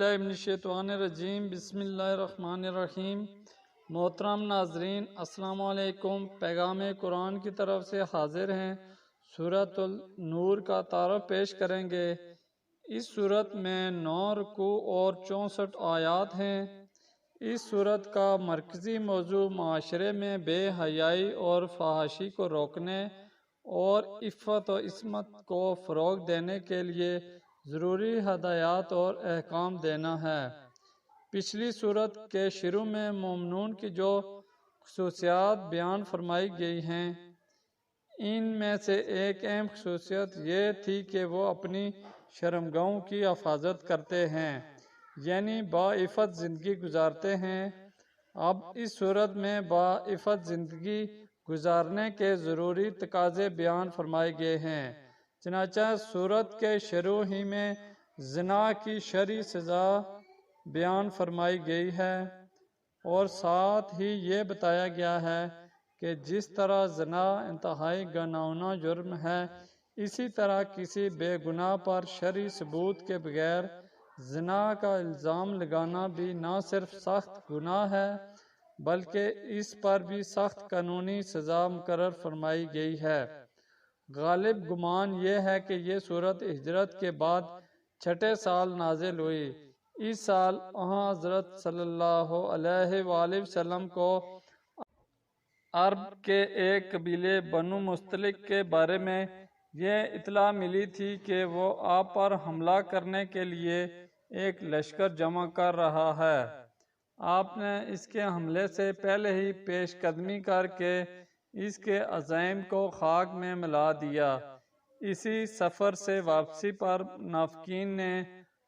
باللہ من الشیطان الرجیم بسم اللہ الرحمن الرحیم۔ محترم ناظرین السلام علیکم۔ پیغام قرآن کی طرف سے حاضر ہیں۔ سورۃ النور کا تعارف پیش کریں گے۔ اس سورت میں 9 رکوع اور 64 آیات ہیں۔ اس سورت کا مرکزی موضوع معاشرے میں بے حیائی اور فحاشی کو روکنے اور عفت و عصمت کو فروغ دینے کے لیے ضروری ہدایات اور احکام دینا ہے۔ پچھلی سورت کے شروع میں مومنون کی جو خصوصیات بیان فرمائی گئی ہیں، ان میں سے ایک اہم خصوصیت یہ تھی کہ وہ اپنی شرمگاہوں کی حفاظت کرتے ہیں، یعنی باعفت زندگی گزارتے ہیں۔ اب اس سورت میں باعفت زندگی گزارنے کے ضروری تقاضے بیان فرمائے گئے ہیں۔ چنانچہ سورت کے شروع ہی میں زنا کی شرعی سزا بیان فرمائی گئی ہے اور ساتھ ہی یہ بتایا گیا ہے کہ جس طرح زنا انتہائی گھناؤنا جرم ہے، اسی طرح کسی بے گناہ پر شرعی ثبوت کے بغیر زنا کا الزام لگانا بھی نہ صرف سخت گناہ ہے بلکہ اس پر بھی سخت قانونی سزا مقرر فرمائی گئی ہے۔ غالب گمان یہ ہے کہ یہ سورت ہجرت کے بعد 6 سال نازل ہوئی۔ اس سال حضرت صلی اللہ علیہ وآلہ وسلم کو عرب کے ایک قبیلے بنو مستلق کے بارے میں یہ اطلاع ملی تھی کہ وہ آپ پر حملہ کرنے کے لیے ایک لشکر جمع کر رہا ہے۔ آپ نے اس کے حملے سے پہلے ہی پیش قدمی کر کے اس کے عزائم کو خاک میں ملا دیا۔ اسی سفر سے واپسی پر منافقین نے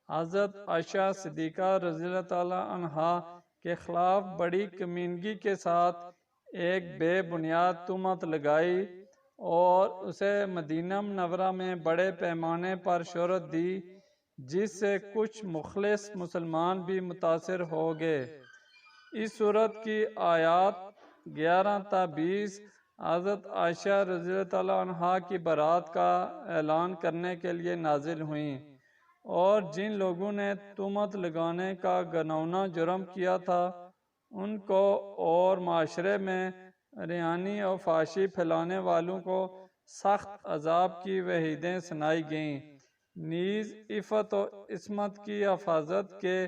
حضرت عائشہ صدیقہ رضی اللہ تعالی عنہا کے خلاف بڑی کمینگی کے ساتھ ایک بے بنیاد تہمت لگائی اور اسے مدینہ منورہ میں بڑے پیمانے پر شہرت دی، جس سے کچھ مخلص مسلمان بھی متاثر ہو گئے۔ اس سورت کی آیات 11 تا 20 حضرت عائشہ رضی اللہ تعالی عنہا کی برات کا اعلان کرنے کے لیے نازل ہوئیں، اور جن لوگوں نے تہمت لگانے کا گھناؤنا جرم کیا تھا ان کو اور معاشرے میں ریانی اور فحاشی پھیلانے والوں کو سخت عذاب کی وعیدیں سنائی گئیں۔ نیز عفت و عصمت کی حفاظت کے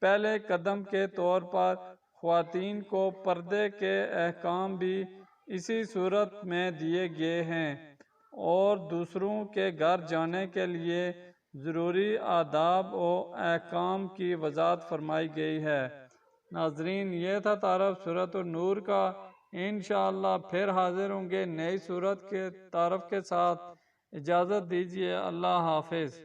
پہلے قدم کے طور پر خواتین کو پردے کے احکام بھی اسی صورت میں دیے گئے ہیں اور دوسروں کے گھر جانے کے لیے ضروری آداب و احکام کی وضاحت فرمائی گئی ہے۔ ناظرین، یہ تھا تعارف سورۃ النور کا۔ انشاءاللہ پھر حاضر ہوں گے نئی سورت کے تعارف کے ساتھ۔ اجازت دیجیے، اللہ حافظ۔